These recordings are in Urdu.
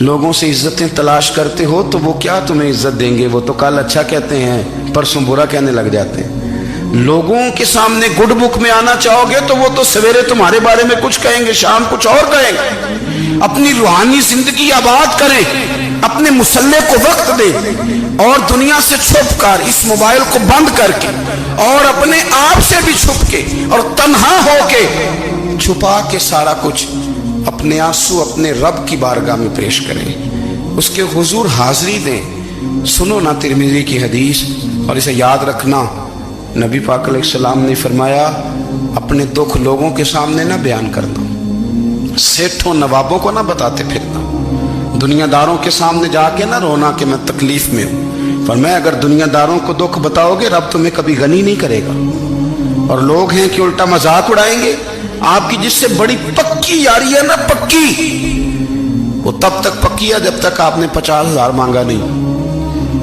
لوگوں سے عزتیں تلاش کرتے ہو تو وہ کیا تمہیں عزت دیں گے؟ وہ تو کل اچھا کہتے ہیں پرسوں برا کہنے لگ جاتے ہیں۔ لوگوں کے سامنے گڈ بک میں آنا چاہو گے تو وہ تو سویرے تمہارے بارے میں کچھ کہیں گے، شام کچھ اور کہیں گے۔ اپنی روحانی زندگی آباد کریں، اپنے مسلح کو وقت دیں، اور دنیا سے چھپ کر اس موبائل کو بند کر کے اور اپنے آپ سے بھی چھپ کے اور تنہا ہو کے چھپا کے سارا کچھ اپنے آنسو اپنے رب کی بارگاہ میں پیش کریں، اس کے حضور حاضری دیں۔ سنو نا ترمذی کی حدیث، اور اسے یاد رکھنا، نبی پاک علیہ السلام نے فرمایا اپنے دکھ لوگوں کے سامنے نہ بیان کرنا، سیٹھوں نوابوں کو نہ بتاتے پھرنا، دنیا داروں کے سامنے جا کے نہ رونا کہ میں تکلیف میں ہوں۔ فرمایا اگر دنیا داروں کو دکھ بتاؤ گے رب تمہیں کبھی غنی نہیں کرے گا، اور لوگ ہیں کہ الٹا مذاق اڑائیں گے۔ آپ کی جس سے بڑی پکی یاری ہے نا، پکی، وہ تب تک پکی ہے جب تک آپ نے 50,000 مانگا نہیں،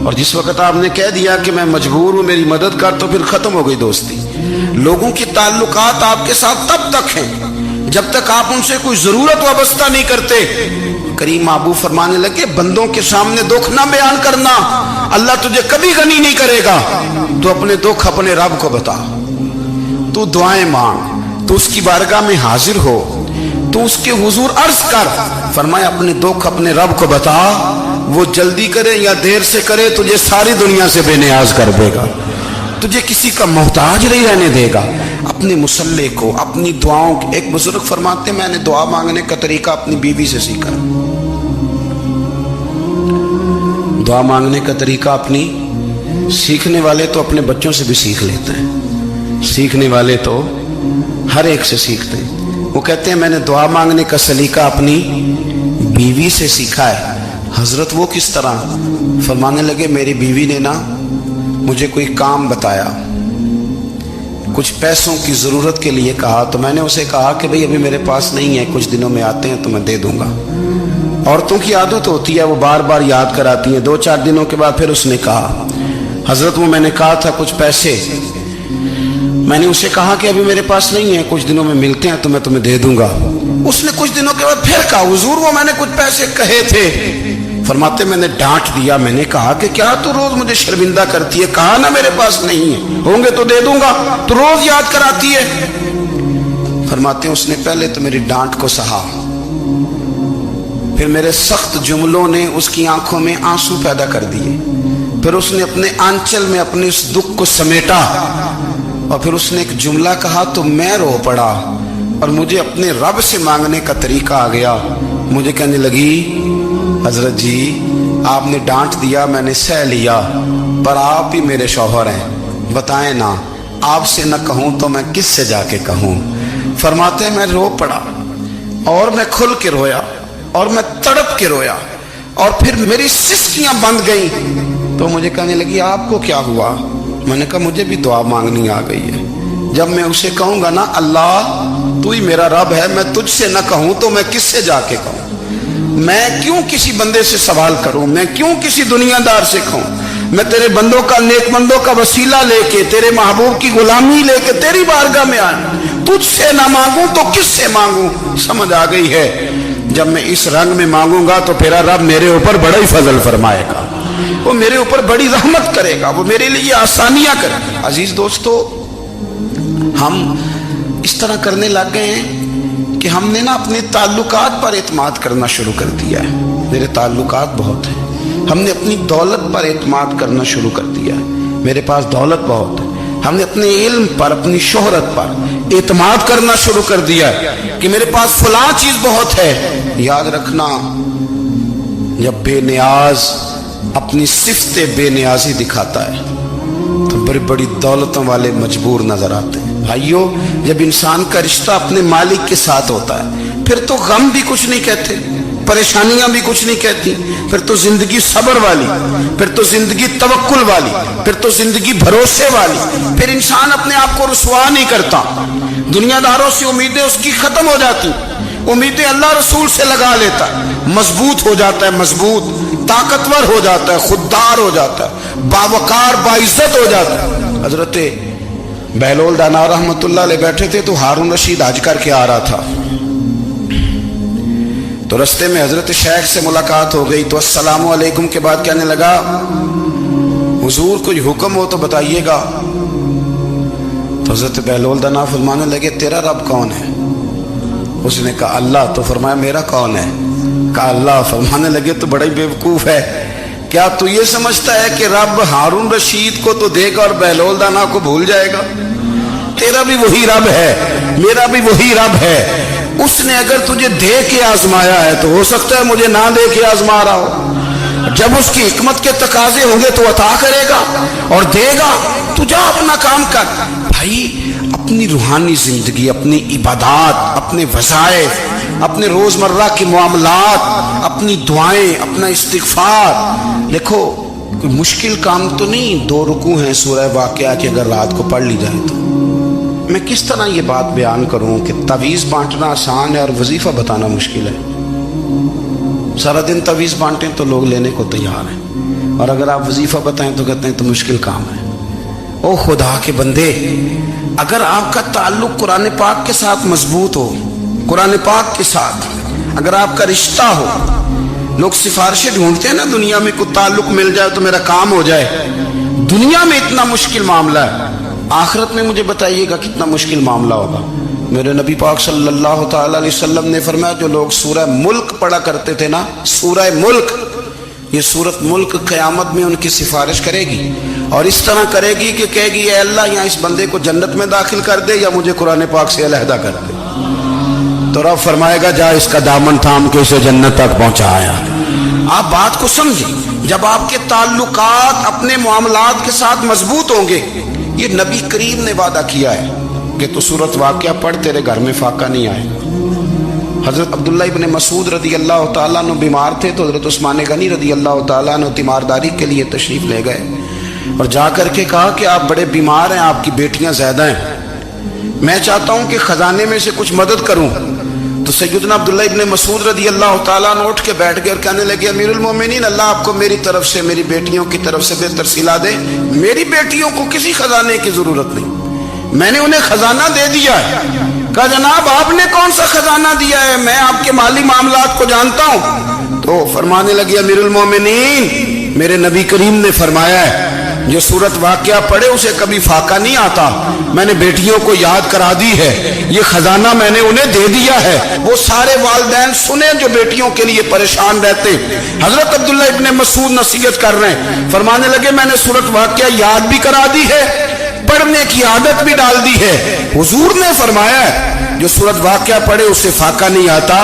اور جس وقت آپ نے کہہ دیا کہ میں مجبور ہوں میری مدد کر، تو پھر ختم ہو گئی دوستی۔ لوگوں کی تعلقات آپ کے ساتھ تب تک ہیں جب تک آپ ان سے کوئی ضرورت وابستہ نہیں کرتے۔ کریم محبوب فرمانے لگے بندوں کے سامنے دکھ نہ بیان کرنا، اللہ تجھے کبھی غنی نہیں کرے گا۔ تو اپنے دکھ اپنے رب کو بتا، تو دعائیں مانگ، تو اس کی بارگاہ میں حاضر ہو، تو اس کے حضور عرض کر۔ فرمایا اپنے دکھ اپنے رب کو بتا، وہ جلدی کرے یا دیر سے کرے تجھے ساری دنیا سے بے نیاز کر دے گا، تجھے کسی کا محتاج نہیں رہنے دے گا۔ اپنے مسلح کو، اپنی دعاؤں، ایک بزرگ فرماتے میں نے دعا مانگنے کا طریقہ اپنی بیوی سے سیکھا، دعا مانگنے کا طریقہ اپنی، سیکھنے والے تو اپنے بچوں سے بھی سیکھ لیتے ہیں، سیکھنے والے تو ہر ایک سے سیکھتے ہیں۔ وہ کہتے ہیں میں نے دعا مانگنے کا سلیقہ اپنی بیوی سے سیکھا ہے۔ حضرت وہ کس طرح؟ فرمانے لگے میری بیوی نے نا مجھے کوئی کام بتایا، کچھ پیسوں کی ضرورت کے لیے کہا، تو میں نے اسے کہا کہ بھئی ابھی میرے پاس نہیں ہے، کچھ دنوں میں آتے ہیں تو میں دے دوں گا۔ عورتوں کی عادت ہوتی ہے وہ بار بار یاد کراتی ہیں، 2-4 دنوں کے بعد پھر اس نے کہا حضرت وہ میں نے کہا تھا کچھ پیسے، میں نے اسے کہا کہ ابھی میرے پاس نہیں ہے، کچھ دنوں میں ملتے ہیں تو میں تمہیں دے دوں گا۔ اس نے کچھ دنوں کے بعد پھر کہا حضور وہ میں نے کچھ پیسے کہے تھے۔ فرماتے میں نے ڈانٹ دیا، میں نے کہا کہ کیا تو روز مجھے شرمندہ کرتی ہے، کہا نا میرے پاس نہیں ہے، ہوں گے تو دے دوں گا، تو روز یاد کراتی ہے۔ فرماتے ہیں اس نے پہلے تو میری ڈانٹ کو سہا، پھر میرے سخت جملوں نے اس کی آنکھوں میں آنسو پیدا کر دیے، پھر اس نے اپنے آنچل میں اپنے اس دکھ کو سمیٹا، اور پھر اس نے ایک جملہ کہا تو میں رو پڑا، اور مجھے اپنے رب سے مانگنے کا طریقہ آ گیا۔ مجھے کہنے لگی حضرت جی آپ نے ڈانٹ دیا میں نے سہ لیا، پر آپ ہی میرے شوہر ہیں، بتائیں نا آپ سے نہ کہوں تو میں کس سے جا کے کہوں۔ فرماتے ہیں میں رو پڑا، اور میں کھل کے رویا، اور میں تڑپ کے رویا، اور پھر میری سسکیاں بند گئیں۔ تو مجھے کہنے لگی آپ کو کیا ہوا؟ میں نے کہا مجھے بھی دعا مانگنی آ گئی ہے، جب میں اسے کہوں گا نا اللہ تو ہی میرا رب ہے، میں تجھ سے نہ کہوں تو میں کس سے جا کے کہوں؟ میں کیوں کسی بندے سے سوال کروں؟ میں کیوں کسی دنیا دار سے کہوں؟ میں تیرے بندوں کا، نیک بندوں کا وسیلہ لے کے، تیرے محبوب کی غلامی لے کے تیری بارگاہ میں آیا، تجھ سے نہ مانگوں تو کس سے مانگوں؟ سمجھ آ گئی ہے جب میں اس رنگ میں مانگوں گا تو پھر رب میرے اوپر بڑا ہی فضل فرمائے گا، وہ میرے اوپر بڑی رحمت کرے گا، وہ میرے لیے آسانیاں کرے گا۔ عزیز دوستو ہم اس طرح کرنے لگ گئے ہیں کہ ہم نے نا اپنے تعلقات پر اعتماد کرنا شروع کر دیا ہے۔ میرے تعلقات بہت ہیں، ہم نے اپنی دولت پر اعتماد کرنا شروع کر دیا ہے، میرے پاس دولت بہت ہے، ہم نے اپنے علم پر، اپنی شہرت پر اعتماد کرنا شروع کر دیا ہے کہ میرے پاس فلاں چیز بہت ہے۔ یاد رکھنا جب بے نیاز اپنی صفت بے نیازی دکھاتا ہے تو بڑی بڑی دولتوں والے مجبور نظر آتے ہیں۔ بھائیو جب انسان کا رشتہ اپنے مالک کے ساتھ ہوتا ہے پھر تو غم بھی کچھ نہیں کہتے، پریشانیاں بھی کچھ نہیں کہتی، پھر تو زندگی صبر والی، پھر تو زندگی توکل والی، پھر تو زندگی بھروسے والی، پھر انسان اپنے آپ کو رسوا نہیں کرتا، دنیا داروں سے امیدیں اس کی ختم ہو جاتی، امیدیں اللہ رسول سے لگا لیتا ہے، مضبوط ہو جاتا ہے، مضبوط، طاقتور ہو جاتا ہے، خوددار ہو جاتا ہے، باوقار باعزت ہو جاتا ہے۔ حضرت بہلول دانا رحمت اللہ علیہ بیٹھے تھے تو ہارون رشید حج کر کے آ رہا تھا، تو رستے میں حضرت شیخ سے ملاقات ہو گئی تو السلام علیکم کے بعد کہنے لگا حضور کوئی حکم ہو تو بتائیے گا۔ تو حضرت بہلول دانا فرمانے لگے تیرا رب کون ہے؟ اس نے کہا اللہ۔ تو فرمایا میرا کون ہے؟ کہا اللہ۔ فرمانے لگے تو بڑا ہی بیوقوف ہے، کیا تو یہ سمجھتا ہے کہ رب ہارون رشید کو تو دے گا اور بہلول دانا کو بھول جائے گا؟ تیرا بھی وہی رب ہے، میرا بھی وہی رب ہے۔ اس نے اگر تجھے دے کے آزمایا ہے تو ہو سکتا ہے مجھے نہ دے کے آزما رہا ہو۔ جب اس کی حکمت کے تقاضے ہوں گے تو عطا کرے گا اور دے گا، تو جا اپنا کام کر۔ بھائی اپنی روحانی زندگی، اپنی عبادات، اپنے وظائف، اپنے روزمرہ کے معاملات، اپنی دعائیں، اپنا استغفار، دیکھو کوئی مشکل کام تو نہیں 2 رکوع ہیں سورہ واقعہ کی اگر رات کو پڑھ لی جائے تو۔ میں کس طرح یہ بات بیان کروں کہ تعویذ بانٹنا آسان ہے اور وظیفہ بتانا مشکل ہے۔ سارا دن تعویذ بانٹیں تو لوگ لینے کو تیار ہیں، اور اگر آپ وظیفہ بتائیں تو کہتے ہیں تو مشکل کام ہے۔ او خدا کے بندے، اگر آپ کا تعلق قرآن پاک کے ساتھ مضبوط ہو، قرآن پاک کے ساتھ اگر آپ کا رشتہ ہو، لوگ سفارشیں ڈھونڈتے ہیں نا دنیا میں، کوئی تعلق مل جائے تو میرا کام ہو جائے۔ دنیا میں اتنا مشکل معاملہ ہے، آخرت میں مجھے بتائیے گا کتنا مشکل معاملہ ہوگا۔ میرے نبی پاک صلی اللہ تعالی علیہ وسلم نے فرمایا جو لوگ سورہ ملک پڑھا کرتے تھے نا، سورہ ملک، یہ سورت ملک قیامت میں ان کی سفارش کرے گی، اور اس طرح کرے گی کہ کہے گی اے اللہ یہاں اس بندے کو جنت میں داخل کر دے یا مجھے قرآن پاک سے علیحدہ کر دے۔ تو رب فرمائے گا جا اس کا دامن تھام کے اسے جنت تک پہنچایا۔ آپ بات کو سمجھیں، جب آپ کے تعلقات اپنے معاملات کے ساتھ مضبوط ہوں گے، یہ نبی کریم نے وعدہ کیا ہے کہ تو سورت واقعہ پڑھ تیرے گھر میں فاقہ نہیں آئے گا۔ حضرت عبداللہ ابن مسعود رضی اللہ تعالیٰ عنہ بیمار تھے تو حضرت عثمان غنی رضی اللہ تعالیٰ عنہ تیمارداری کے لیے تشریف لے گئے اور جا کر کے کہا کہ آپ بڑے بیمار ہیں، آپ کی بیٹیاں زیادہ ہیں، میں چاہتا ہوں کہ خزانے میں سے کچھ مدد کروں۔ تو سیدنا عبداللہ ابن مسعود رضی اللہ تعالیٰ عنہ اٹھ کے بیٹھ گئے اور کہنے لگے امیر المومنین اللہ آپ کو میری طرف سے، میری بیٹیوں کی طرف سے بہتر صلہ دے، میری بیٹیوں کو کسی خزانے کی ضرورت نہیں، میں نے انہیں خزانہ دے دیا ہے۔ کہا جناب آپ نے کون سا خزانہ دیا ہے، میں آپ کے مالی معاملات کو جانتا ہوں۔ تو فرمانے لگے امیر المومنین میرے نبی کریم نے فرمایا ہے جو سورت واقعہ پڑھے اسے کبھی فاقہ نہیں آتا، میں نے بیٹیوں کو یاد کرا دی ہے، یہ خزانہ میں نے انہیں دے دیا ہے۔ وہ سارے والدین سنیں جو بیٹیوں کے لیے پریشان رہتے۔ حضرت عبداللہ ابن مسعود نصیحت کر رہے ہیں، فرمانے لگے میں نے سورت واقعہ یاد بھی کرا دی ہے، پڑھنے کی عادت بھی ڈال دی ہے۔ حضور نے فرمایا ہے جو سورت واقعہ پڑھے اسے فاقہ نہیں آتا۔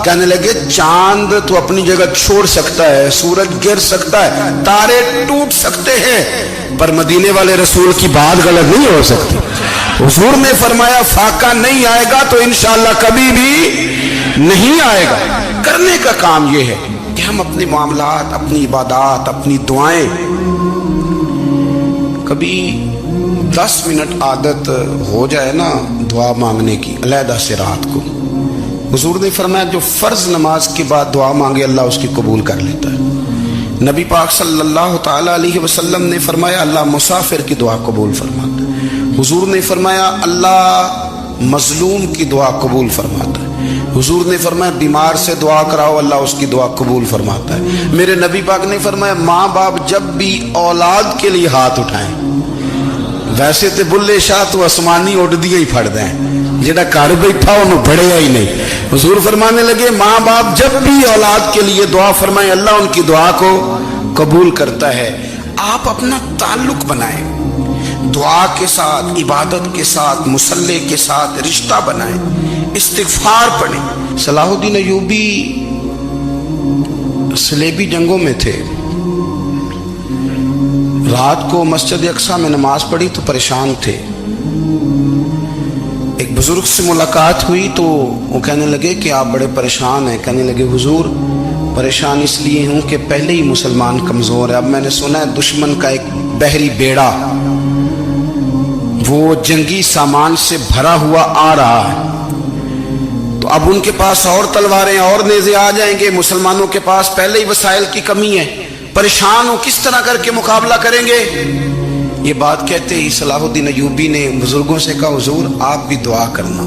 کہنے لگے چاند تو اپنی جگہ چھوڑ سکتا ہے، سورج گر سکتا ہے، تارے ٹوٹ سکتے ہیں، پر مدینے والے رسول کی بات غلط نہیں ہو سکتی۔ حضور نے فرمایا فاقہ نہیں آئے گا تو انشاءاللہ کبھی بھی نہیں آئے گا۔ کرنے کا کام یہ ہے کہ ہم اپنے معاملات، اپنی عبادات، اپنی دعائیں کبھی 10 منٹ عادت ہو جائے نا دعا مانگنے کی علیحدہ سے رات کو۔ حضور نے فرمایا جو فرض نماز کے بعد دعا مانگے اللہ اس کی قبول کر لیتا ہے۔ نبی پاک صلی اللہ تعالی علیہ وسلم نے فرمایا اللہ مسافر کی دعا قبول فرماتا ہے۔ حضور نے فرمایا اللہ مظلوم کی دعا قبول فرماتا ہے۔ حضور نے فرمایا بیمار سے دعا کراؤ اللہ اس کی دعا قبول فرماتا ہے۔ میرے نبی پاک نے فرمایا ماں باپ جب بھی اولاد کے لیے ہاتھ اٹھائیں، ویسے تے بلے شاہ تو آسمانی اڈ دیا ہی پھڑ دیں، جڑا گھر بیٹھا انہوں بڑھیا ہی نہیں۔ حضور فرمانے لگے ماں باپ جب بھی اولاد کے لیے دعا فرمائیں اللہ ان کی دعا کو قبول کرتا ہے۔ آپ اپنا تعلق بنائیں، دعا کے ساتھ، عبادت کے ساتھ، مصلی کے ساتھ رشتہ بنائیں، استغفار پڑھیں۔ صلاح الدین ایوبی صلیبی جنگوں میں تھے، رات کو مسجد اقصی میں نماز پڑھی تو پریشان تھے۔ ایک بزرگ سے ملاقات ہوئی تو وہ کہنے لگے کہ آپ بڑے پریشان ہیں۔ کہنے لگے حضور پریشان اس لیے ہوں کہ پہلے ہی مسلمان کمزور ہے، اب میں نے سنا ہے دشمن کا ایک بحری بیڑا وہ جنگی سامان سے بھرا ہوا آ رہا ہے، تو اب ان کے پاس اور تلواریں اور نیزے آ جائیں گے، مسلمانوں کے پاس پہلے ہی وسائل کی کمی ہے، پریشان ہو کس طرح کر کے مقابلہ کریں گے۔ یہ بات کہتے ہی صلاح الدین ایوبی نے بزرگوں سے کہا حضور آپ بھی دعا کرنا،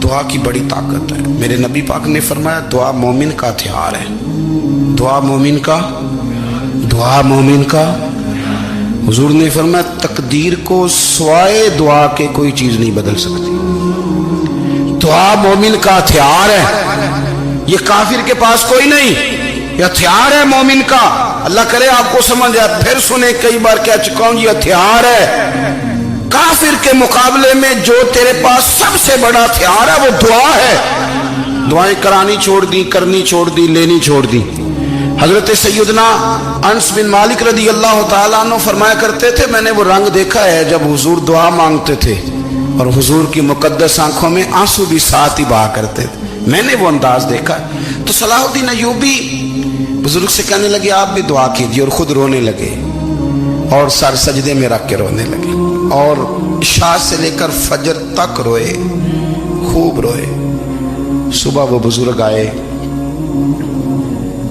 دعا کی بڑی طاقت ہے. میرے نبی پاک نے فرمایا دعا مومن کا ہتھیار ہے. دعا مومن کا حضور نے فرمایا تقدیر کو سوائے دعا کے کوئی چیز نہیں بدل سکتی. دعا مومن کا ہتھیار ہے. یہ کافر کے پاس کوئی نہیں، یہ ہتھیار ہے مومن کا. اللہ کرے آپ کو سمجھ آئے. پھر سنیں، کئی بار کہہ چکا ہوں یہ ہتھیار ہے. کافر کے مقابلے میں جو تیرے پاس سب سے بڑا ہتھیار ہے وہ دعا ہے. دعائیں کرانی چھوڑ دی، کرنی چھوڑ دی، لینی چھوڑ دی. حضرت سیدنا انس بن مالک رضی اللہ تعالیٰ عنہ فرمایا کرتے تھے میں نے وہ رنگ دیکھا ہے جب حضور دعا مانگتے تھے اور حضور کی مقدس آنکھوں میں آنسو بھی ساتھ ہی بہا کرتے تھے. میں نے وہ انداز دیکھا. تو صلاح الدین ایوبی بزرگ سے کہنے لگے آپ بھی دعا کیجیے، اور خود رونے لگے اور سر سجدے میں رکھ کے رونے لگے اور عشاء سے لے کر فجر تک روئے، خوب روئے. صبح وہ بزرگ آئے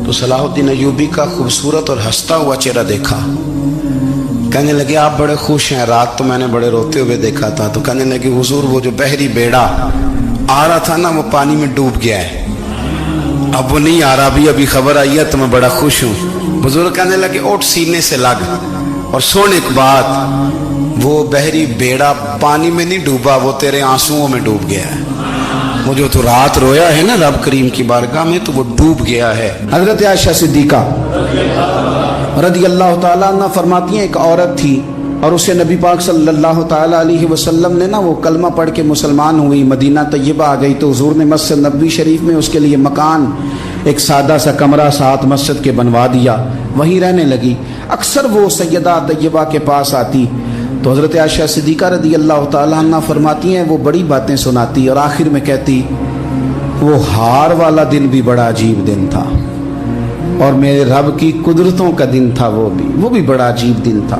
تو صلاح الدین ایوبی کا خوبصورت اور ہنستا ہوا چہرہ دیکھا. کہنے لگے آپ بڑے خوش ہیں، رات تو میں نے بڑے روتے ہوئے دیکھا تھا. تو کہنے لگے حضور وہ جو بحری بیڑا آ رہا تھا نا وہ پانی میں ڈوب گیا ہے، اب وہ نہیں آ رہا، ابھی خبر آئی ہے تو میں بڑا خوش ہوں. بزرگ کہنے لگے اوٹ سینے سے لگ اور سن ایک بات، وہ بحری بیڑا پانی میں نہیں ڈوبا، وہ تیرے آنسوؤں میں ڈوب گیا ہے. وہ جو تو رات رویا ہے نا رب کریم کی بارگاہ میں تو وہ ڈوب گیا ہے. حضرت عائشہ صدیقہ رضی اللہ تعالیٰ عنہ فرماتی ہیں ایک عورت تھی اور اسے نبی پاک صلی اللہ تعالیٰ علیہ وسلم نے نا وہ کلمہ پڑھ کے مسلمان ہوئی، مدینہ طیبہ آ گئی تو حضور نے مسجد نبوی شریف میں اس کے لیے مکان، ایک سادہ سا کمرہ ساتھ مسجد کے بنوا دیا، وہیں رہنے لگی. اکثر وہ سیدہ طیبہ کے پاس آتی تو حضرت عائشہ صدیقہ رضی اللہ تعالیٰ عنہ فرماتی ہیں وہ بڑی باتیں سناتی اور آخر میں کہتی وہ ہار والا دن بھی بڑا عجیب دن تھا اور میرے رب کی قدرتوں کا دن تھا، وہ بھی بڑا عجیب دن تھا.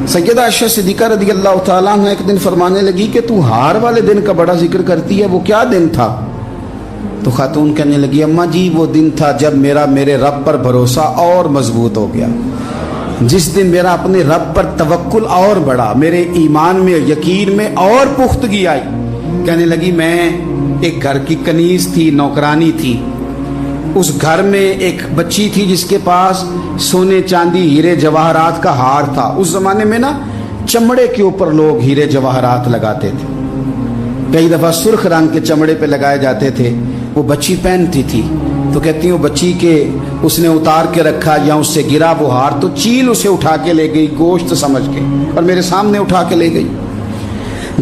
سیدہ عائشہ صدیقہ رضی اللہ تعالیٰ عنہ ایک دن فرمانے لگی کہ تو ہار والے دن کا بڑا ذکر کرتی ہے، وہ کیا دن تھا؟ تو خاتون کہنے لگی اماں جی وہ دن تھا جب میرے رب پر بھروسہ اور مضبوط ہو گیا، جس دن میرا اپنے رب پر توکل اور بڑھا، میرے ایمان میں یقین میں اور پختگی آئی. کہنے لگی میں ایک گھر کی کنیز تھی، نوکرانی تھی، اس گھر میں ایک بچی تھی جس کے پاس سونے چاندی ہیرے جواہرات کا ہار تھا. اس زمانے میں نا چمڑے کے اوپر لوگ ہیرے جواہرات لگاتے تھے، کئی دفعہ سرخ رنگ کے چمڑے پہ لگائے جاتے تھے. وہ بچی پہنتی تھی تو کہتی ہوں بچی کے اس نے اتار کے رکھا یا اس سے گرا وہ ہار تو چیل اسے اٹھا کے لے گئی گوشت سمجھ کے اور میرے سامنے اٹھا کے لے گئی.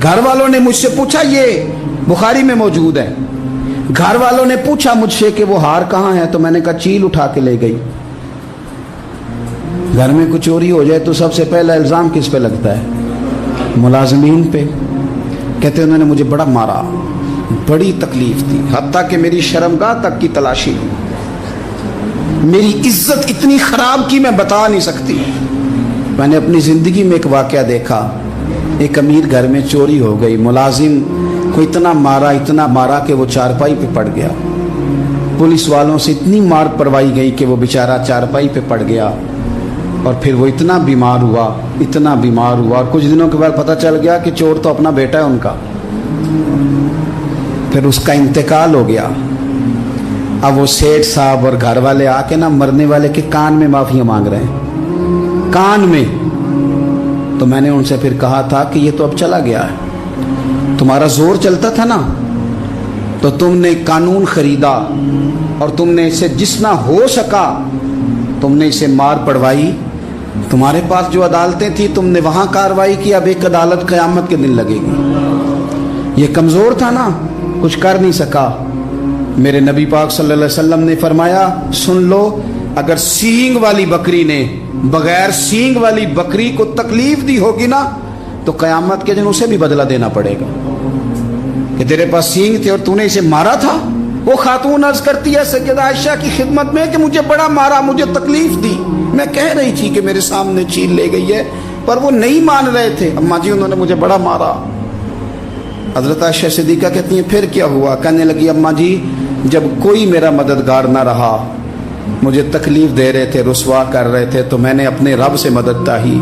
گھر والوں نے مجھ سے پوچھا، یہ بخاری میں موجود ہے، گھر والوں نے پوچھا مجھ سے کہ وہ ہار کہاں ہے تو میں نے کہا چیل اٹھا کے لے گئی. گھر میں کچھ چوری ہو جائے تو سب سے پہلا الزام کس پہ لگتا ہے؟ ملازمین پہ. کہتے انہوں نے مجھے بڑا مارا، بڑی تکلیف تھی، حتیٰ کہ میری شرمگاہ تک کی تلاشی، میری عزت اتنی خراب کی میں بتا نہیں سکتی. میں نے اپنی زندگی میں ایک واقعہ دیکھا، ایک امیر گھر میں چوری ہو گئی، ملازم کو اتنا مارا کہ وہ چارپائی پہ پڑ گیا. پولیس والوں سے اتنی مار پروائی گئی کہ وہ بیچارہ چارپائی پہ پڑ گیا اور پھر وہ اتنا بیمار ہوا اور کچھ دنوں کے بعد پتہ چل گیا کہ چور تو اپنا بیٹا ہے ان کا. پھر اس کا انتقال ہو گیا. اب وہ سیٹھ صاحب اور گھر والے آ کے نا مرنے والے کے کان میں معافیاں مانگ رہے ہیں، کان میں. تو میں نے ان سے پھر کہا تھا کہ یہ تو اب چلا گیا ہے، تمہارا زور چلتا تھا نا تو تم نے قانون خریدا اور تم نے اسے جتنا ہو سکا تم نے اسے مار پڑوائی. تمہارے پاس جو عدالتیں تھیں تم نے وہاں کارروائی کی، اب ایک عدالت قیامت کے دن لگے گی. یہ کمزور تھا نا، کچھ کر نہیں سکا. میرے نبی پاک صلی اللہ علیہ وسلم نے فرمایا سن لو، اگر سینگ والی بکری نے بغیر سینگ والی بکری کو تکلیف دی ہوگی نا تو قیامت کے دن اسے بھی بدلہ دینا پڑے گا کہ تیرے پاس سینگ تھے اور تو نے اسے مارا تھا. وہ خاتون عرض کرتی ہے سیدہ عائشہ کی خدمت میں کہ مجھے بڑا مارا، مجھے تکلیف دی. میں کہہ رہی تھی کہ میرے سامنے چیل لے گئی ہے پر وہ نہیں مان رہے تھے. اماں جی انہوں نے مجھے بڑا مارا. حضرت عائشہ صدیقہ کہتی ہیں پھر کیا ہوا؟ کہنے لگی اماں جی جب کوئی میرا مددگار نہ رہا، مجھے تکلیف دے رہے تھے، رسوا کر رہے تھے، تو میں نے اپنے رب سے مدد چاہی،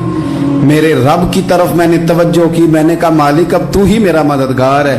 میرے رب کی طرف میں نے توجہ کی. میں نے کہا مالک اب تو ہی میرا مددگار ہے،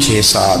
6-7,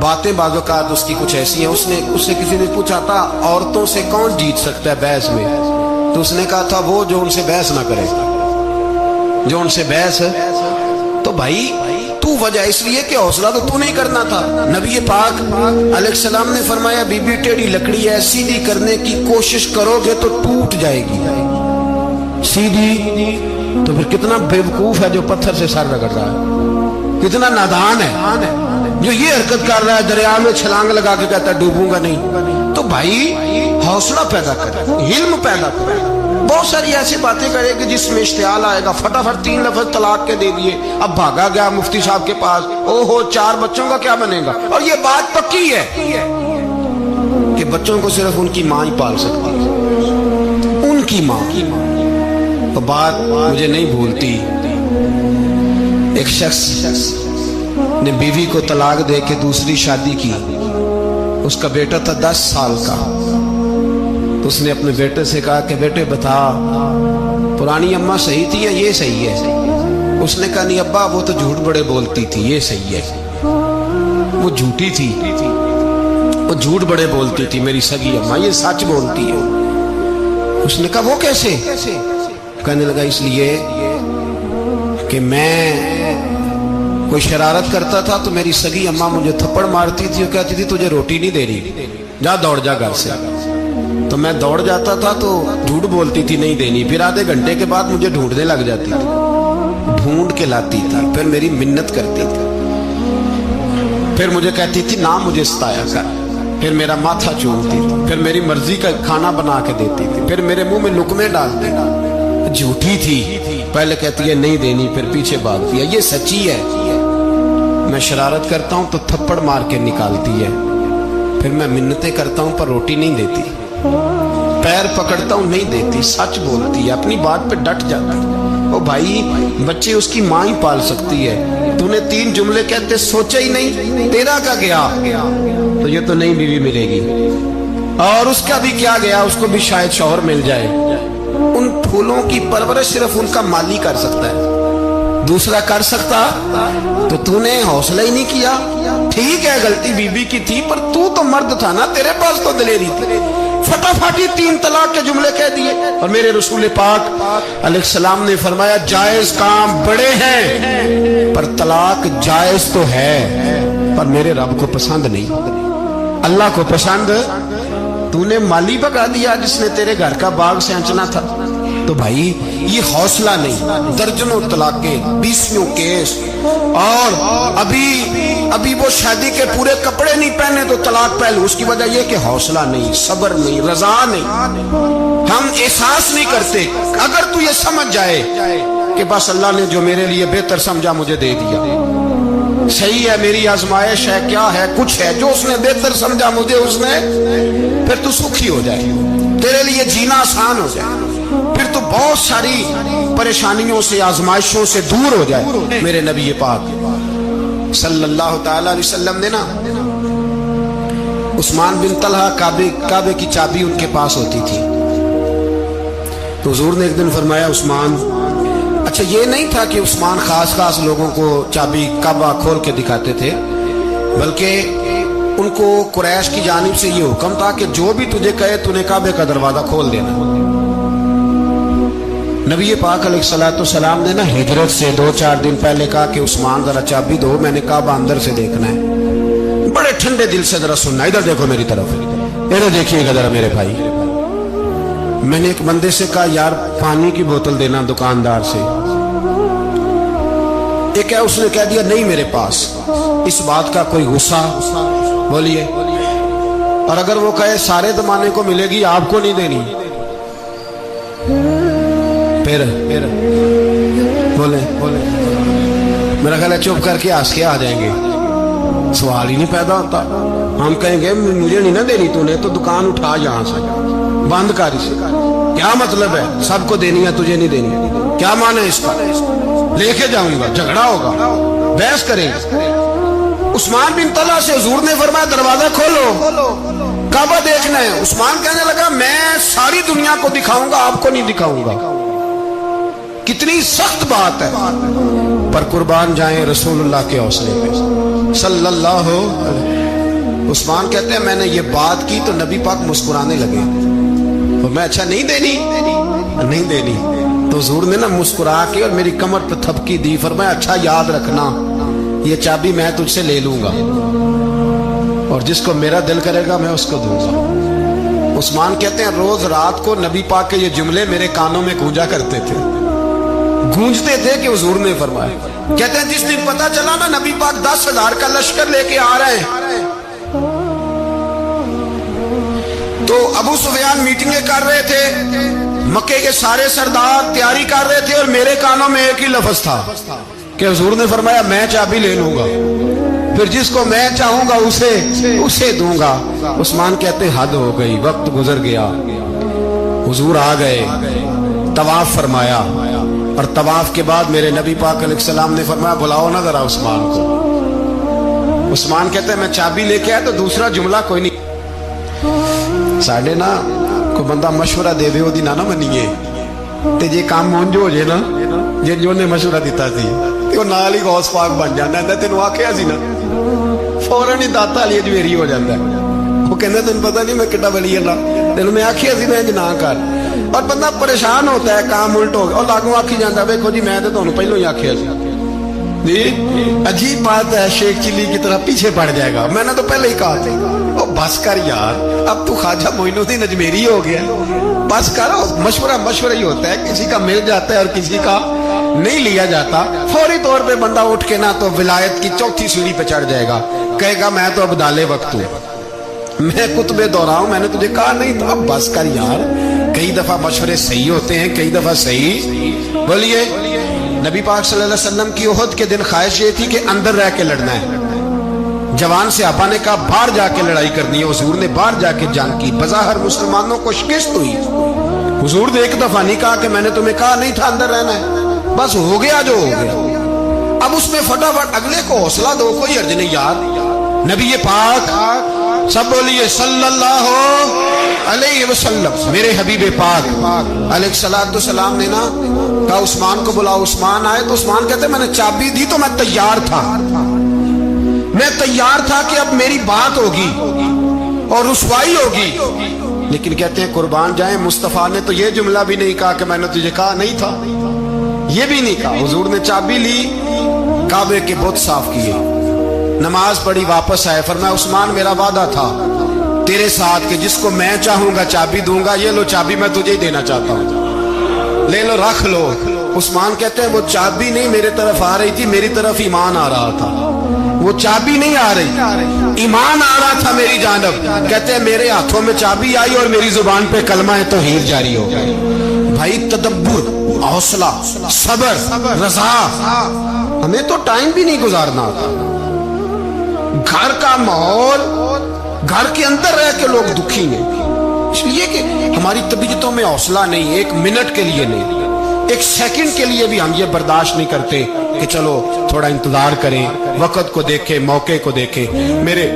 باتیں بعض اوقات اس کی کچھ ایسی ہیں. اس سے کسی نے پوچھا تھا عورتوں سے کون جیت سکتا ہے بحث میں, تو اس نے کہا تھا وہ جو ان سے بحث نہ کرے, جو ان سے بحث. تو بھائی تو وجہ اس لیے کہ حوصلہ تو تو نہیں کرنا تھا. نبی پاک علیہ السلام نے فرمایا بی بی ٹیڑھی لکڑی ہے, سیدھی کرنے کی کوشش کرو گے تو ٹوٹ جائے گی. سیدھی تو پھر کتنا بیوقوف ہے جو پتھر سے سر رگڑ رہا ہے, کتنا نادان ہے جو یہ حرکت کر رہا ہے, دریا میں چھلانگ لگا کے کہتا ہے ڈوبوں گا نہیں. تو بھائی حوصلہ پیدا کرے, علم پیدا کرے. بہت ساری ایسی باتیں کرے کہ جس میں اشتعال آئے گا, فٹافٹ 3 لفظ طلاق کے دے دیے, اب بھاگا گیا مفتی صاحب کے پاس, او ہو 4 بچوں کا کیا بنے گا. اور یہ بات پکی ہے کہ بچوں کو صرف ان کی ماں ہی پال سکتی ہے, ان کی ماں. تو بات مجھے نہیں بھولتی, ایک شخص نے بیوی کو طلاق دے کے دوسری شادی کی. اس کا بیٹا تھا 10 سال کا. تو اس نے اپنے بیٹے سے کہا کہ بیٹے بتا پرانی اماں صحیح تھی یا یہ صحیح ہے. اس نے کہا نہیں ابا وہ تو جھوٹ بڑے بولتی تھی, یہ صحیح ہے. وہ جھوٹی تھی, وہ جھوٹ بڑے بولتی تھی میری سگی اماں, یہ سچ بولتی ہے. اس نے کہا وہ کیسے. کہنے لگا اس لیے کہ میں کوئی شرارت کرتا تھا تو میری سگی اماں مجھے تھپڑ مارتی تھی اور کہتی تھی تجھے روٹی نہیں دے رہی, جا دوڑ جا گھر سے. تو میں دوڑ جاتا تھا تو جھوٹ بولتی تھی نہیں دینی, پھر آدھے گھنٹے کے بعد مجھے ڈھونڈنے لگ جاتی تھی, ڈھونڈ کے لاتی تھی, پھر میری منت کرتی تھی, پھر مجھے کہتی تھی نہ مجھے ستایا کر, پھر میرا ماتھا چومتی تھی, پھر میری مرضی کا کھانا بنا کے دیتی تھی, پھر میرے منہ میں لقمے ڈالتی. جھوٹی تھی, پہلے کہتی ہے نہیں دینی, پھر پیچھے بھاگتی ہے. یہ سچی ہے, میں شرارت کرتا ہوں تو تھپڑ مار کے نکالتی ہے, پھر میں منتیں کرتا ہوں پر روٹی نہیں دیتی, پیر پکڑتا ہوں نہیں دیتی, سچ بولتی ہے, اپنی بات پہ ڈٹ جاتی ہے. او بھائی بچے اس کی ماں ہی پال سکتی ہے, تو نے 3 جملے کہتے سوچا ہی نہیں, تیرا کا گیا تو یہ تو نئی بیوی ملے گی, اور اس کا بھی کیا گیا, اس کو بھی شاید شوہر مل جائے. ان پھولوں کی پرورش صرف ان کا مالی کر سکتا ہے, دوسرا کر سکتا تو نے حوصلہ ہی نہیں کیا. ٹھیک ہے غلطی بیوی کی تھی پر تو مرد تھا نا, تیرے پاس تو دلیری تھی, فٹافٹ 3 طلاق کے جملے کہہ دیے. اور میرے رسول پاک علیہ السلام نے فرمایا جائز کام بڑے ہیں پر طلاق جائز تو ہے پر میرے رب کو پسند نہیں, اللہ کو پسند. تو نے مالی بگا دیا جس نے تیرے گھر کا باغ سینچنا تھا. تو بھائی یہ حوصلہ نہیں, درجنوں طلاقیں, 20 کیس, اور ابھی وہ شادی کے پورے کپڑے نہیں پہنے تو طلاق پہلو. اس کی وجہ یہ کہ حوصلہ نہیں, صبر نہیں, رضا نہیں, ہم احساس نہیں کرتے. اگر تو یہ سمجھ جائے کہ بس اللہ نے جو میرے لیے بہتر سمجھا مجھے دے دیا, صحیح ہے میری آزمائش ہے, کیا ہے کچھ ہے جو اس نے بہتر سمجھا مجھے اس نے, پھر تو سکھی ہو جائے, تیرے لیے جینا آسان ہو جائے, پھر تو بہت ساری پریشانیوں سے آزمائشوں سے دور ہو جائے. میرے نبی پاک صلی اللہ تعالی علیہ وسلم نے نا عثمان بن طلحہ کعبے کی چابی ان کے پاس ہوتی تھی. تو حضور نے ایک دن فرمایا عثمان, اچھا یہ نہیں تھا کہ عثمان خاص لوگوں کو چابی کعبہ کھول کے دکھاتے تھے, بلکہ ان کو قریش کی جانب سے یہ حکم تھا کہ جو بھی تجھے کہے تو نے کعبے کا دروازہ کھول دینا. نبی پاک علیہ الصلوۃ والسلام نے نا ہجرت سے 2-4 دن پہلے کہا کہ عثمان ذرا چابی دو, میں نے کعبہ اندر سے دیکھنا ہے. بڑے ٹھنڈے دل سے ذرا سننا, ادھر دیکھو میری طرف, ادھر دیکھیے گا ذرا میرے بھائی. میں نے ایک بندے سے کہا یار پانی کی بوتل دینا دکاندار سے, ایک ہے اس نے کہہ دیا نہیں میرے پاس. اس بات کا کوئی غصہ بولیے, اور اگر وہ کہے سارے زمانے کو ملے گی آپ کو نہیں دینی, پھر بولے میرا خیال ہے چپ کر کے ہنس کے آ جائیں گے, سوال ہی نہیں پیدا ہوتا. ہم کہیں گے مجھے نہیں نہ دینی, تو نے تو دکان اٹھا یہاں سے بند کر اسے, کیا مطلب ہے سب کو دینی ہے تجھے نہیں دینی, کیا معنی ہے اس کا, لے کے جاؤں گا, جھگڑا ہوگا, بحث کریں گے. عثمان بن طلحہ سے حضور نے فرمایا دروازہ کھولو, کعبہ دیکھنا ہے. عثمان کہنے لگا میں ساری دنیا کو دکھاؤں گا, آپ کو نہیں دکھاؤں گا. کتنی سخت بات ہے, پر قربان جائیں رسول اللہ کے حوصلے پہ صلی اللہ عثمان کہتے ہیں میں نے یہ بات کی تو نبی پاک مسکرانے لگے، اور میں اچھا نہیں دینی نہیں دینی، تو حضور نے نا مسکرا کے اور میری کمر پہ تھپکی دی، فرمایا اچھا یاد رکھنا یہ چابی میں تجھ سے لے لوں گا اور جس کو میرا دل کرے گا میں اس کو دوں گا۔ عثمان کہتے ہیں روز رات کو نبی پاک کے یہ جملے میرے کانوں میں گونجا کرتے تھے، گونجتے تھے کہ حضور نے فرمایا۔ کہتے ہیں جس دن پتا چلا نا نبی پاک 10,000 کا لشکر لے کے آ رہے ہیں، تو ابو سفیان میٹنگیں کر رہے تھے، مکے کے سارے سردار تیاری کر رہے تھے، اور میرے کانوں میں ایک ہی لفظ تھا کہ حضور نے فرمایا میں چابی لے لوں گا، پھر جس کو میں چاہوں گا اسے دوں گا۔ عثمان کہتے حد ہو گئی، وقت گزر گیا، حضور آ گئے، طواف فرمایا، اور طواف کے بعد میرے نبی پاک علیہ السلام نے فرمایا بلاؤ نا ذرا عثمان کو۔ عثمان کہتے ہیں میں چابی لے کے آیا تو دوسرا جملہ کوئی نہیں، ساڑھے نا کوئی بندہ مشورہ دے دے دی نہ منیے تے جے کام مونجو ہو جائے نا، جے جو نے مشورہ دیتا سی تے وہ نال ہی غوث پاک بن جاتا ہے، تینوں آکھیا سی نا فوراً ہی داتا علی اجمیری ہو جاتا ہے، وہ کہنا تینوں پتہ نہیں میں کڈا ولی اللہ، تینوں میں آکھیا سی میں نہ کر، اور بندہ پریشان ہوتا ہے کام الٹ ہو گیا، اور لاگوں آکھی جاتا ہے ویکھو جی میں تے تانوں پہلوں ہی آکھیا سی جی، عجیب بات ہے، شیخ چلی کی طرح پیچھے پڑ جائے گا، میں نے تو پہلے ہی کہا تھا او بس کر یار، اب تو خواجہ معین الدین اجمیری ہو گیا، بس کرو، مشورہ ہی ہوتا ہے، کسی کا مل جاتا ہے اور کسی کا نہیں لیا جاتا، فوری طور پہ بندہ اٹھ کے نہ تو ولایت کی چوتھی سیڑھی پہ چڑھ جائے گا، کہے گا میں تو ابدال وقت ہوں، میں قطب دورہ ہوں، میں نے تجھے کہا نہیں تو اب بس کر یار۔ کئی دفعہ مشورے صحیح ہوتے ہیں، کئی دفعہ صحیح۔ بولیے نبی پاک صلی اللہ علیہ وسلم کی احد کے دن خواہش یہ تھی کہ اندر رہ کے لڑنا ہے، جوان سے آبا نے کہا باہر جا کے لڑائی کرنی ہے، حضور نے باہر جا کے جنگ کی، بظاہر مسلمانوں کو شکست ہوئی، حضور نے ایک دفعہ نہیں کہا کہ میں نے تمہیں کہا نہیں تھا اندر رہنا ہے، بس ہو گیا جو ہو گیا، اب اس میں فٹافٹ اگلے کو حوصلہ دو، کوئی حرج نہیں یار۔ نبی پاک سب بولیے صلی اللہ علیہ وسلم، میرے حبیب پاک علیہ السلام نے نا کہا عثمان کو بلاؤ، عثمان آئے تو عثمان کہتے میں نے چابی دی تو میں تیار تھا، میں تیار تھا کہ اب میری بات ہوگی اور رسوائی ہوگی، لیکن کہتے ہیں قربان جائیں مصطفیٰ نے تو یہ جملہ بھی نہیں کہا کہ میں نے تجھے کہا نہیں تھا، یہ بھی نہیں کہا، حضور نے چابی لی، کعبے کے بت صاف کیے، نماز پڑھی، واپس آئے، فرمایا عثمان میرا وعدہ تھا تیرے ساتھ کہ جس کو میں چاہوں گا چابی دوں گا، یہ لو چابی میں تجھے ہی دینا چاہتا ہوں، لے لو رکھ لو۔ عثمان کہتے ہیں وہ چابی نہیں میرے طرف آ رہی تھی، میری طرف ایمان آ رہا تھا، وہ چابی نہیں آ رہی، ایمان آ رہا تھا میری جانب۔ کہتے ہیں میرے ہاتھوں میں چابی آئی اور میری زبان پہ کلمہ توحید جاری ہو گیا۔ بھائی تدبر، حوصلہ، صبر، رضا، ہمیں تو ٹائم بھی نہیں گزارنا ہوتا، گھر کا ماحول، گھر کے اندر رہ کے لوگ دکھی ہیں، اس لیے کہ ہماری طبیعتوں میں حوصلہ نہیں، ایک منٹ کے لیے نہیں، ایک سیکنڈ کے لیے بھی ہم یہ برداشت نہیں کرتے کہ چلو تھوڑا انتظار کریں، وقت کو دیکھیں، موقع کو دیکھیں۔ میرے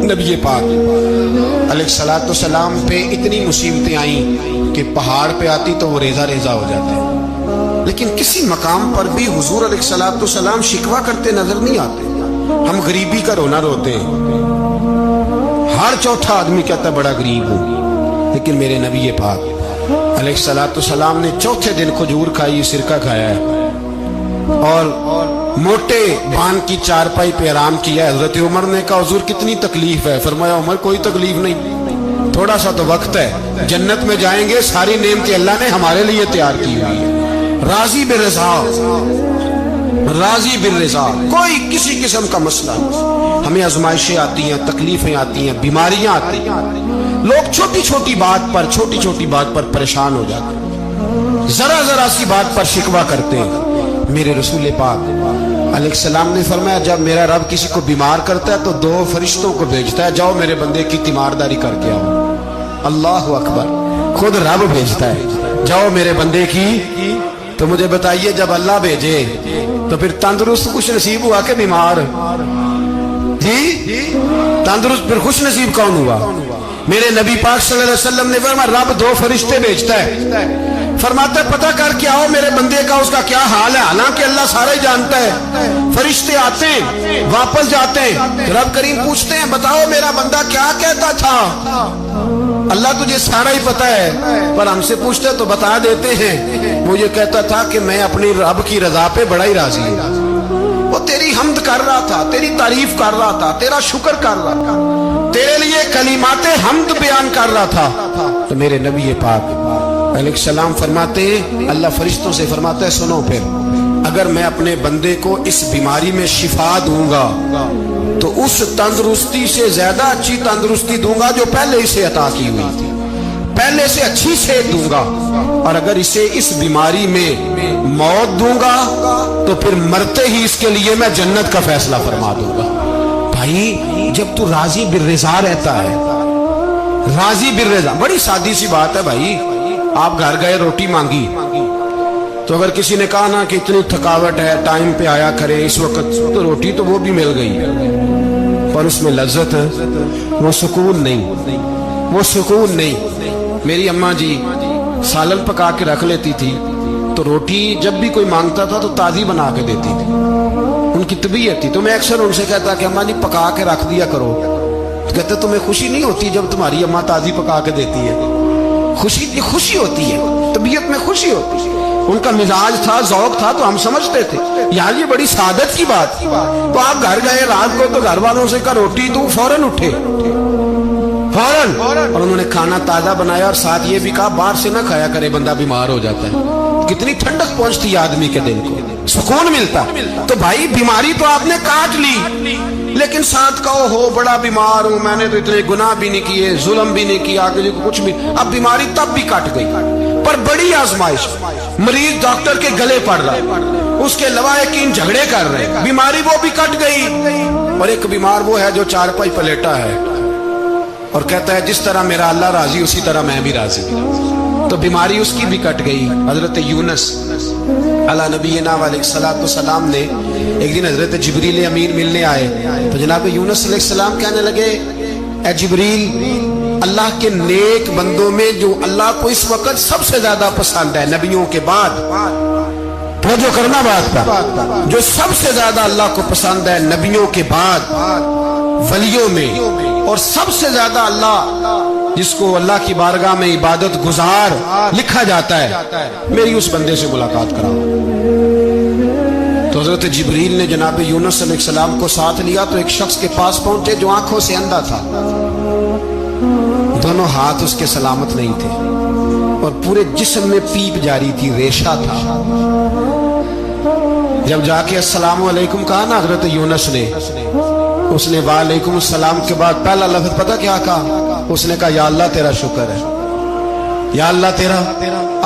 نبی پاک علیہ الصلوۃ والسلام پہ اتنی مصیبتیں آئیں کہ پہاڑ پہ آتی تو وہ ریزہ ریزہ ہو جاتے، لیکن کسی مقام پر بھی حضور علیہ الصلوۃ والسلام شکوہ کرتے نظر نہیں آتے۔ ہم غریبی کا رونا روتے ہیں، ہر چوتھا آدمی کہتا ہے بڑا غریب ہوں، لیکن میرے نبی پاک علیہ الصلوۃ والسلام نے چوتھے دن کھجور کھائی، سرکہ کھایا ہے اور موٹے بان کی چارپائی پہ آرام کیا ہے۔ حضرت عمر نے کہا حضور کتنی تکلیف ہے؟ فرمایا عمر کوئی تکلیف نہیں، تھوڑا سا تو وقت ہے، جنت میں جائیں گے، ساری نعمتیں اللہ نے ہمارے لیے تیار کی ہوئی ہے، راضی بالرضا، راضی بالرضا، کوئی کسی قسم کا مسئلہ نہیں۔ ہمیں آزمائشیں آتی ہیں، تکلیفیں آتی ہیں، بیماریاں آتی ہیں، لوگ چھوٹی چھوٹی بات پر پریشان ہو جاتے ہیں، ذرا سی بات پر شکوہ کرتے ہیں۔ میرے رسول پاک علیہ السلام نے فرمایا جب میرا رب کسی کو بیمار کرتا ہے تو 2 فرشتوں کو بھیجتا ہے، جاؤ میرے بندے کی تیمارداری کر کے آؤ۔ اللہ اکبر، خود رب بھیجتا ہے، جاؤ میرے بندے کی۔ تو مجھے بتائیے جب اللہ بھیجے تو پھر تندرست خوش نصیب ہوا کہ بیمار؟ جی تندرست پھر خوش نصیب کون ہوا؟ میرے نبی پاک صلی اللہ علیہ وسلم نے فرمایا رب 2 فرشتے بھیجتا ہے، فرماتا ہے پتہ کر کے آؤ میرے بندے کا اس کا کیا حال ہے، حالانکہ اللہ سارا ہی جانتا ہے۔ فرشتے آتے ہیں واپس جاتے ہیں، رب کریم پوچھتے ہیں بتاؤ میرا بندہ کیا کہتا تھا؟ اللہ تجھے سارا ہی پتہ ہے، پر ہم سے پوچھتے تو بتا دیتے ہیں۔ وہ یہ کہتا تھا کہ میں اپنی رب کی رضا پہ بڑا ہی راضی ہوں، وہ تیری حمد کر رہا تھا، تیری تعریف کر رہا تھا، تیرا شکر کر رہا تھا، تیرے لیے کلمات حمد بیان کر رہا تھا۔ تو میرے نبی پاک علیہ السلام فرماتے ہیں، اللہ فرشتوں سے فرماتا ہے سنو پھر، اگر میں اپنے بندے کو اس بیماری میں شفا دوں گا تو اس تندرستی سے زیادہ اچھی تندرستی دوں گا جو پہلے اسے عطا کی ہوئی تھی، پہلے سے اچھی صحت دوں گا، اور اگر اسے اس بیماری میں موت دوں گا تو پھر مرتے ہی اس کے لیے میں جنت کا فیصلہ فرما دوں گا۔ بھائی جب تو راضی بالرضا رہتا ہے، راضی بالرضا، بڑی سادی سی بات ہے بھائی، آپ گھر گئے روٹی مانگی تو اگر کسی نے کہا نا کہ اتنی تھکاوٹ ہے ٹائم پہ آیا کرے اس وقت، تو روٹی تو وہ بھی مل گئی پر اس میں لذت وہ سکون نہیں، وہ سکون نہیں۔ میری اماں جی سالن پکا کے رکھ لیتی تھی تو روٹی جب بھی کوئی مانگتا تھا تو تازی بنا کے دیتی تھی، ان کی طبیعت تھی۔ تو میں اکثر ان سے کہتا کہ اماں جی پکا کے رکھ دیا کرو، تو کہتے تمہیں خوشی نہیں ہوتی جب تمہاری اماں تازی پکا کے دیتی ہے؟ خوشی ہوتی ہے، طبیعت میں خوشی ہوتی ہے۔ ان کا مزاج تھا، ذوق تھا، تو ہم سمجھتے تھے یار یہ بڑی سعادت کی بات۔ تو آپ گھر گئے رات کو تو گھر والوں سے کہا روٹی، تو فوراً اٹھے فوراً، اور انہوں نے کھانا تازہ بنایا اور ساتھ یہ بھی کہا باہر سے نہ کھایا کرے بندہ بیمار ہو جاتا ہے۔ کتنی ٹھنڈک پہنچتی ہے آدمی کے دل کو، سکون ملتا۔ تو بھائی بیماری تو آپ نے کاٹ لی، لیکن ساتھ کہو ہو بڑا بیمار ہوں، میں نے تو اتنے گناہ بھی نہیں کیے، ظلم بھی نہیں کیا، کچھ بھی، اب بیماری تب بھی کٹ گئی۔ پر بڑی آزمائش، مریض ڈاکٹر کے گلے پڑ رہا ہے، اس کے لواحقین جھگڑے کر رہے ہیں، بیماری وہ بھی کٹ گئی۔ اور ایک بیمار وہ ہے جو چارپائی پلیٹا ہے اور کہتا ہے جس طرح میرا اللہ راضی اسی طرح میں بھی راضی، تو بیماری اس کی بھی کٹ گئی۔ حضرت یونس علی نبینا علیہ الصلوۃ والسلام نے ایک دن حضرت جبریل امین ملنے آئے تو جناب یونس علیہ السلام کہنے لگے اے جبریل، اللہ کے نیک بندوں میں جو اللہ کو اس وقت سب سے زیادہ پسند ہے نبیوں کے بعد، توجہ کرنا بات پر، جو سب سے زیادہ اللہ کو پسند ہے نبیوں کے بعد ولیوں میں، اور سب سے زیادہ اللہ جس کو اللہ کی بارگاہ میں عبادت گزار لکھا جاتا ہے، میری اس بندے سے ملاقات کراؤ۔ تو حضرت جبریل نے جناب یونس علیہ السلام کو ساتھ لیا تو ایک شخص کے پاس پہنچے جو آنکھوں سے اندھا تھا، دونوں ہاتھ اس کے سلامت نہیں تھے اور پورے جسم میں پیپ جاری تھی، ریشہ تھا۔ جب جا کے السلام علیکم کہا نا حضرت یونس نے، اس نے وعلیکم السلام کے بعد پہلا لفظ پتہ کیا کہا؟ اس نے کہا یا اللہ تیرا شکر ہے، یا اللہ تیرا،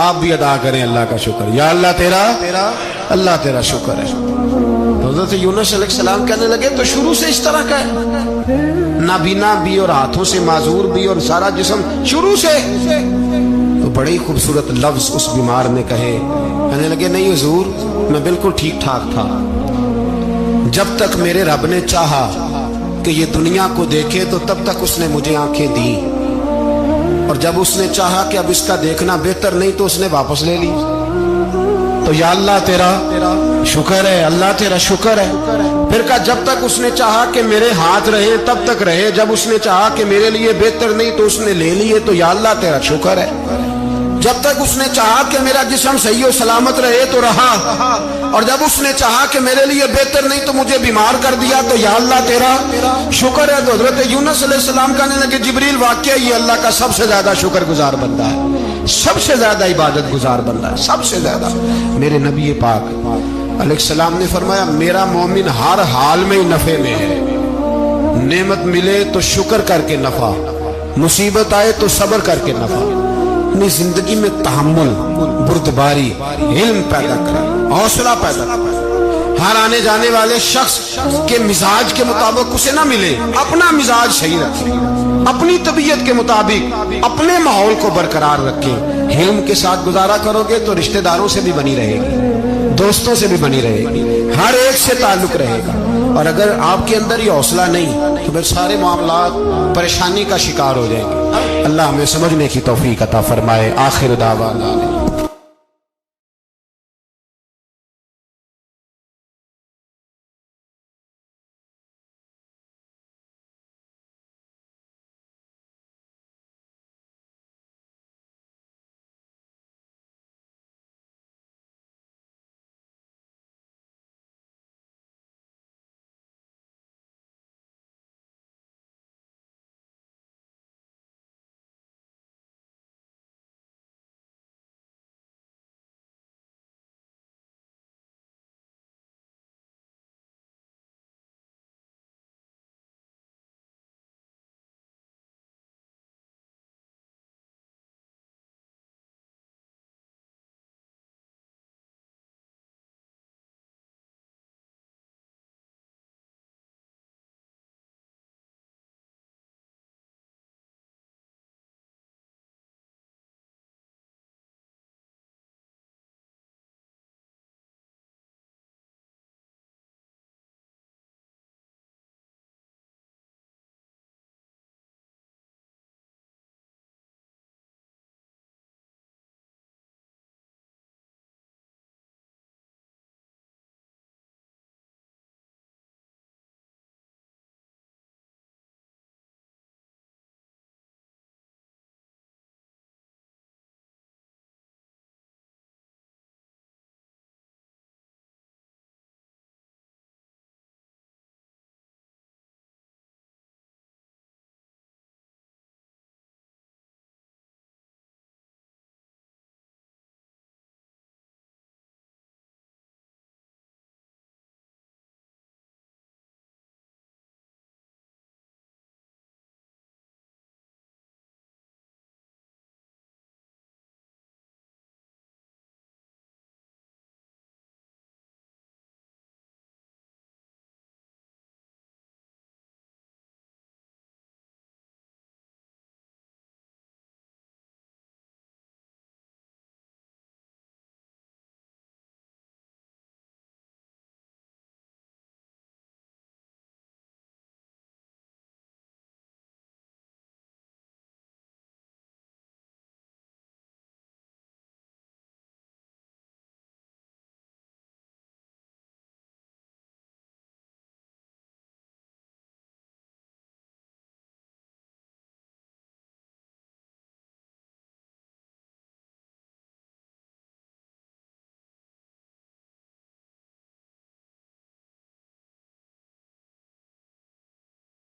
آپ بھی ادا کریں اللہ کا شکر، یا اللہ تیرا، اللہ تیرا شکر ہے۔ تو حضرت یونس علیہ السلام کہنے لگے تو شروع سے اس طرح کا ہے، نابینا بھی اور ہاتھوں سے معذور بھی اور سارا جسم شروع سے؟ تو بڑے ہی خوبصورت لفظ اس بیمار نے کہے، کہنے لگے نہیں حضور میں بالکل ٹھیک ٹھاک تھا، جب تک میرے رب نے چاہا کہ یہ دنیا کو دیکھے تو تب تک اس نے مجھے آنکھیں دی، اور جب اس نے چاہا کہ اب اس کا دیکھنا بہتر نہیں تو اس نے واپس لے لی۔ تو یا اللہ تیرا شکر ہے، اللہ تیرا شکر ہے۔ پھر کہا جب تک اس نے چاہا کہ میرے ہاتھ رہے تب تک رہے، جب اس نے چاہا کہ میرے لیے بہتر نہیں تو اس نے لے لیے، تو یا اللہ تیرا شکر ہے۔ جب تک اس نے چاہا کہ میرا جسم صحیح و سلامت رہے تو رہا، اور جب اس نے چاہا کہ میرے لیے بہتر نہیں تو مجھے بیمار کر دیا، تو یا اللہ تیرا شکر ہے۔ تو حضرت یونس علیہ السلام کہنے لگے جبریل واقعی یہ اللہ کا سب سے زیادہ شکر گزار بندہ ہے، سب سے زیادہ عبادت گزار بندہ ہے، سب سے زیادہ۔ میرے نبی پاک علیہ السلام نے فرمایا میرا مومن ہر حال میں نفع میں ہے، نعمت ملے تو شکر کر کے نفع، مصیبت آئے تو صبر کر کے نفع، اپنی زندگی میں تحمل، بردباری، علم پیدا کرے، حوصلہ پیدا کرے۔ ہر آنے جانے والے شخص کے مزاج کے مطابق اسے نہ ملے، اپنا مزاج صحیح رکھے، اپنی طبیعت کے مطابق اپنے ماحول کو برقرار رکھے۔ علم کے ساتھ گزارا کرو گے تو رشتہ داروں سے بھی بنی رہے گی، دوستوں سے بھی بنی رہے گی، ہر ایک سے تعلق رہے گا۔ اور اگر آپ کے اندر یہ حوصلہ نہیں تو پھر سارے معاملات پریشانی کا شکار ہو جائیں گے۔ اللہ ہمیں سمجھنے کی توفیق عطا فرمائے۔ آخر دعوانا